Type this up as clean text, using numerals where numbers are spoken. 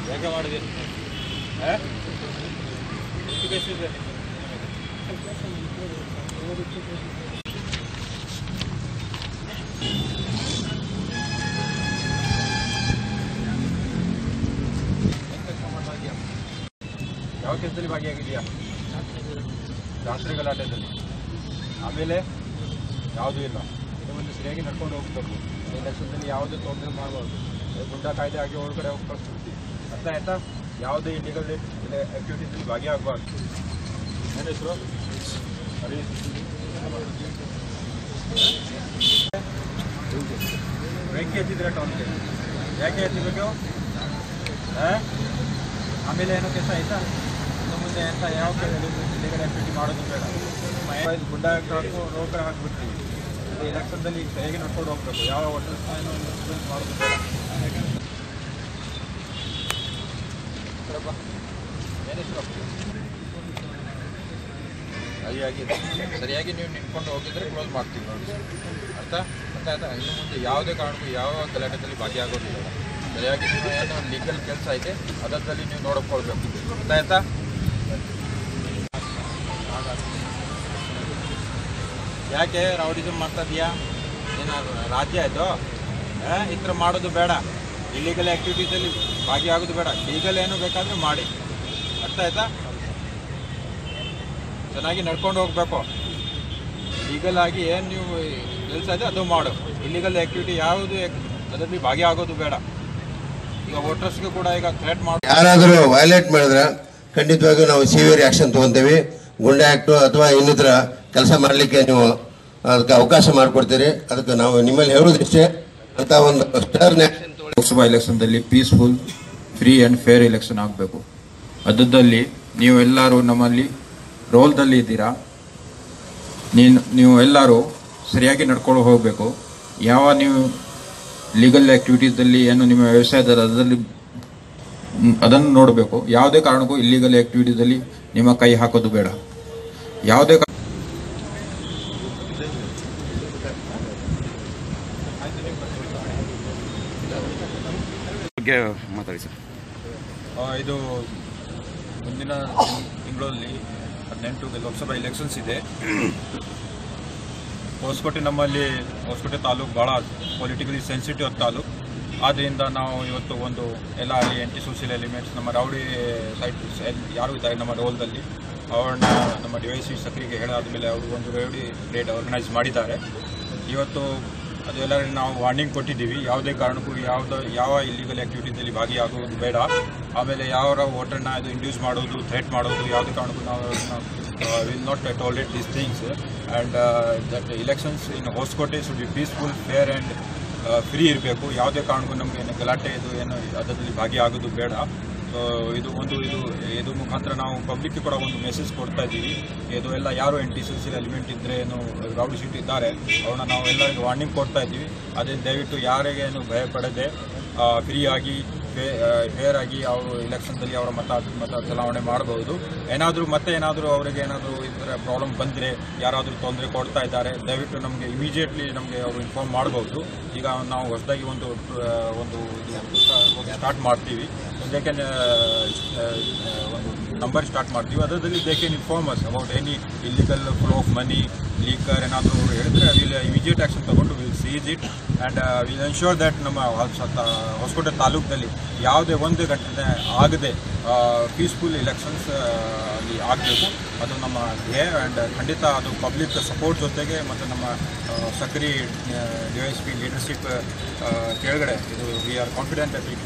ಯಾಕೆ ಮಾಡಿದೆ ಎಷ್ಟು ಕೇಸ್ ಇದೆ ಯಾವ ಕೆಲಸದಲ್ಲಿ ಭಾಗಿಯಾಗಿದೆಯಾ ರಾತ್ರಿ ಗಲಾಟೆಯಲ್ಲಿ ಆಮೇಲೆ ಯಾವುದೂ ಇಲ್ಲ ಇದು ಒಂದು ಸರಿಯಾಗಿ ನಡ್ಕೊಂಡು ಹೋಗ್ಬೇಕು ಎಲೆಕ್ಷನ್ದಲ್ಲಿ ಯಾವುದೇ ತೊಂದರೆ ಮಾಡಬಾರ್ದು ಗುಂಡಾ ಕಾಯ್ದೆ ಆಗಿ ಒಳಗಡೆ ಹೋಗಿ ಕಳಿಸ್ಬಿಡ್ತೀವಿ ಅರ್ಥ ಆಯ್ತಾ ಯಾವುದೇ ಇಲ್ಲಿಗಲ್ ಆ್ಯಕ್ಟಿವಿಟೀಸಲ್ಲಿ ಭಾಗಿಯಾಗಬಾರ್ದು ನನ್ನ ಹೆಸರು ಹರೀಶ್ ಬೆಂಕಿ ಹಚ್ಚಿದ್ರೆ ಟೌನ್ಗೆ ಯಾಕೆ ಹಚ್ಚಬೇಕು ಆಮೇಲೆ ಏನೋ ಕೆಲಸ ಆಯಿತಾ ಇನ್ನು ಮುಂದೆ ಅಂತ ಯಾವ ಇಲ್ಲಿಗಲ್ ಆ್ಯಕ್ಟಿವಿಟಿ ಮಾಡೋದು ಬೇಡ ಗುಡ್ಡ ರೋಗ ಹಾಕ್ಬಿಡ್ತೀವಿ ಎಲೆಕ್ಷನ್ದಲ್ಲಿ ಹೇಗೆ ನಡ್ಕೊಂಡು ಹೋಗ್ಬೇಕು ಯಾವ ಹೋಟೆಲ್ಸ್ ಇನ್ಫ್ಲೂಯೆನ್ಸ್ ಮಾಡೋದು ಬೇಡ ಸರಿಯಾಗಿ ನೀವು ನಿಂತ್ಕೊಂಡು ಹೋಗಿದ್ರೆ ಕ್ಲೋಸ್ ಮಾಡ್ತೀವಿ ನೋಡಿ ಅರ್ಥ ಆಯ್ತಾ ಇನ್ನು ಮುಂದೆ ಯಾವುದೇ ಕಾರಣಕ್ಕೂ ಯಾವ ಗಲಾಟೆದಲ್ಲಿ ಭಾಗಿಯಾಗೋದಿಲ್ಲ ಸರಿಯಾಗಿ ನೀವು ಏನು ಲೀಗಲ್ ಕೆಲಸ ಐತೆ ಅದರಲ್ಲಿ ನೀವು ನೋಡ್ಕೊಳ್ಬೇಕು ಅರ್ಥ ಆಯ್ತಾ ಯಾಕೆ ರೌಡಿಸಮ್ ಮಾಡ್ತಾ ಇದೆಯಾ ಏನಾದ್ರು ರಾಜ್ಯ ಆಯಿತು ಈ ಥರ ಮಾಡೋದು ಬೇಡ ಇಲ್ಲಿಗಲ್ ಆ್ಯಕ್ಟಿವಿಟೀಸಲ್ಲಿ ಭಾಗಿಯಾಗೋದು ಬೇಡ ಲೀಗಲ್ ಏನು ಬೇಕಾದರೂ ಮಾಡಿ ಅರ್ಥ ಆಯ್ತಾ ಚೆನ್ನಾಗಿ ನಡ್ಕೊಂಡು ಹೋಗಬೇಕು ಲೀಗಲ್ ಆಗಿ ಏನು ನೀವು ಕೆಲಸ ಇದೆ ಅದು ಮಾಡು ಇಲ್ಲಿಗಲ್ ಆ್ಯಕ್ಟಿವಿಟಿ ಯಾವುದು ಅದರಲ್ಲಿ ಭಾಗಿಯಾಗೋದು ಬೇಡ ಈಗ ವೋಟರ್ಸ್ಗೂ ಕೂಡ ಈಗ ಥ್ರೆಟ್ ಮಾಡಿ ಯಾರಾದರೂ ವೈಲೇಟ್ ಮಾಡಿದ್ರೆ ಖಂಡಿತವಾಗಿಯೂ ನಾವು ಸಿವಿಯರ್ ಆ್ಯಕ್ಷನ್ ತೊಗೊತೀವಿ ಗುಂಡಾ ಆ್ಯಕ್ಟು ಅಥವಾ ಇನ್ನಿತರ ಕೆಲಸ ಮಾಡಲಿಕ್ಕೆ ನೀವು ಅದಕ್ಕೆ ಅವಕಾಶ ಮಾಡಿಕೊಡ್ತೀರಿ ಅದಕ್ಕೆ ನಾವು ನಿಮ್ಮಲ್ಲಿ ಹೇಳೋದಿಷ್ಟೇ ಅಂತ ಒಂದು ಸ್ಟರ್ನ್ ಆ್ಯಕ್ಷನ್ ಲೋಕಸಭಾ ಎಲೆಕ್ಷನ್ದಲ್ಲಿ peaceful free and fair election ಆಗಬೇಕು ಅದರಲ್ಲಿ ನೀವು ಎಲ್ಲರೂ ನಮ್ಮಲ್ಲಿ ರೋಲ್ದಲ್ಲಿ ಇದ್ದೀರಾ ನೀವು ಎಲ್ಲರೂ ಸರಿಯಾಗಿ ನಡ್ಕೊಂಡು ಹೋಗಬೇಕು ಯಾವ ನೀವು ಲೀಗಲ್ ಆ್ಯಕ್ಟಿವಿಟೀಸಲ್ಲಿ ಏನು ನಿಮ್ಮ ವ್ಯವಸಾಯದ ಅದರಲ್ಲಿ ಅದನ್ನು ನೋಡಬೇಕು ಯಾವುದೇ ಕಾರಣಕ್ಕೂ ಇಲ್ಲೀಗಲ್ ಆ್ಯಕ್ಟಿವಿಟೀಸಲ್ಲಿ ನಿಮ್ಮ ಕೈ ಹಾಕೋದು ಬೇಡ ಯಾವುದೇ ಮಾತಾಡಿ ಸರ್ ಇದು ಮುಂದಿನ ತಿಂಗಳಲ್ಲಿ 18 ಲೋಕಸಭಾ ಎಲೆಕ್ಷನ್ಸ್ ಇದೆ ಹೊಸಕೋಟೆ ನಮ್ಮಲ್ಲಿ ಹೊಸಕೋಟೆ ತಾಲೂಕು ಭಾಳ ಪೊಲಿಟಿಕಲಿ ಸೆನ್ಸಿಟಿವ್ ತಾಲೂಕು ಆದ್ದರಿಂದ ನಾವು ಇವತ್ತು ಒಂದು ಎಲ್ಲ ಅಲ್ಲಿ ಆ್ಯಂಟಿ ಸೋಷಿಯಲ್ ಎಲಿಮೆಂಟ್ಸ್ ನಮ್ಮ ರೌಡಿ ಸೈಡ್ ಯಾರು ಇದ್ದಾರೆ ನಮ್ಮ ರೋಲ್ದಲ್ಲಿ ಅವ್ರನ್ನ ನಮ್ಮ DYSP ಸಕ್ರಿಗೆ ಹೇಳಾದ್ಮೇಲೆ ಅವರು ಒಂದು ರೌಡಿ ರೇಡ್ ಆರ್ಗನೈಸ್ ಮಾಡಿದ್ದಾರೆ ಇವತ್ತು ಅದು ಎಲ್ಲರಿಗೂ ನಾವು ವಾರ್ನಿಂಗ್ ಕೊಟ್ಟಿದ್ದೀವಿ ಯಾವುದೇ ಕಾರಣಕ್ಕೂ ಯಾವ ಇಲ್ಲಿಗಲ್ ಆ್ಯಕ್ಟಿವಿಟೀಸಲ್ಲಿ ಭಾಗಿಯಾಗೋದು ಬೇಡ ಆಮೇಲೆ ಯಾವ ವೋಟರ್ನ ಇದು ಇಂಡ್ಯೂಸ್ ಮಾಡೋದು ಥ್ರೆಟ್ ಮಾಡೋದು ಯಾವುದೇ ಕಾರಣಕ್ಕೂ ನಾವು will not tolerate these things and that elections in Hoskote should be peaceful fair and free ಇರಬೇಕು ಯಾವುದೇ ಕಾರಣಕ್ಕೂ ನಮಗೆ ಏನು ಗಲಾಟೆ ಇದು ಏನು ಅದರಲ್ಲಿ ಭಾಗಿಯಾಗೋದು ಬೇಡ ಸೊ ಇದು ಮುಖಾಂತರ ನಾವು ಪಬ್ಲಿಕ್ಗೆ ಕೂಡ ಒಂದು ಮೆಸೇಜ್ ಕೊಡ್ತಾ ಇದ್ದೀವಿ ಇದು ಎಲ್ಲ ಯಾರು ಆ್ಯಂಟಿ ಸೋಷಿಯಲ್ ಎಲಿಮೆಂಟ್ ಇದ್ದರೆ ಏನು ರೌಡಿ ಶೀಟ್ ಇದ್ದಾರೆ ಅವ್ರನ್ನ ನಾವು ಎಲ್ಲರಿಗೂ ವಾರ್ನಿಂಗ್ ಕೊಡ್ತಾ ಇದ್ದೀವಿ ಅದೇ ದಯವಿಟ್ಟು ಯಾರಿಗೇನು ಭಯ ಪಡದೆ ಫ್ರೀಯಾಗಿ ಫೇರ್ ಆಗಿ ಅವರು ಎಲೆಕ್ಷನ್ದಲ್ಲಿ ಅವರ ಮತ ಚಲಾವಣೆ ಮಾಡಬಹುದು ಏನಾದರೂ ಅವರಿಗೆ ಏನಾದರೂ ಈ ಥರ ಪ್ರಾಬ್ಲಮ್ ಬಂದರೆ ಯಾರಾದರೂ ತೊಂದರೆ ಕೊಡ್ತಾ ಇದ್ದಾರೆ ದಯವಿಟ್ಟು ನಮಗೆ ಇಮಿಡಿಯೇಟ್ಲಿ ನಮಗೆ ಅವರು ಇನ್ಫಾರ್ಮ್ ಮಾಡಬಹುದು ಈಗ ನಾವು ಹೊಸದಾಗಿ ಒಂದು ಸ್ಟಾರ್ಟ್ ಮಾಡ್ತೀವಿ ಒಂದು ನಂಬರ್ ಸ್ಟಾರ್ಟ್ ಮಾಡ್ತೀವಿ ಅದರಲ್ಲಿ they can inform us about any illegal flow of money ಲೀಕರ್ ಏನಾದರೂ ಅವರು ಹೇಳಿದ್ರೆ ವಿಲ್ ಇಮಿಡಿಯೇಟ್ ಆ್ಯಕ್ಷನ್ ತಗೊಂಡು will seize it and will ensure that ನಮ್ಮ ಹೊಸಕೋಟೆ ತಾಲೂಕಿನಲ್ಲಿ ಯಾವುದೇ ಒಂದು ಘಟನೆ ಆಗದೆ ಪೀಸ್ಫುಲ್ ಎಲೆಕ್ಷನ್ಸ್ ಅಲ್ಲಿ ಆಗಬೇಕು ಅದು ನಮ್ಮ ಧ್ಯೇಯ ಆ್ಯಂಡ್ ಖಂಡಿತ ಅದು ಪಬ್ಲಿಕ್ ಸಪೋರ್ಟ್ ಜೊತೆಗೆ ಮತ್ತು ನಮ್ಮ ಸಕ್ರಿ DYSP ಲೀಡರ್ಶಿಪ್ ಕೆಳಗಡೆ ಇದು we are confident that it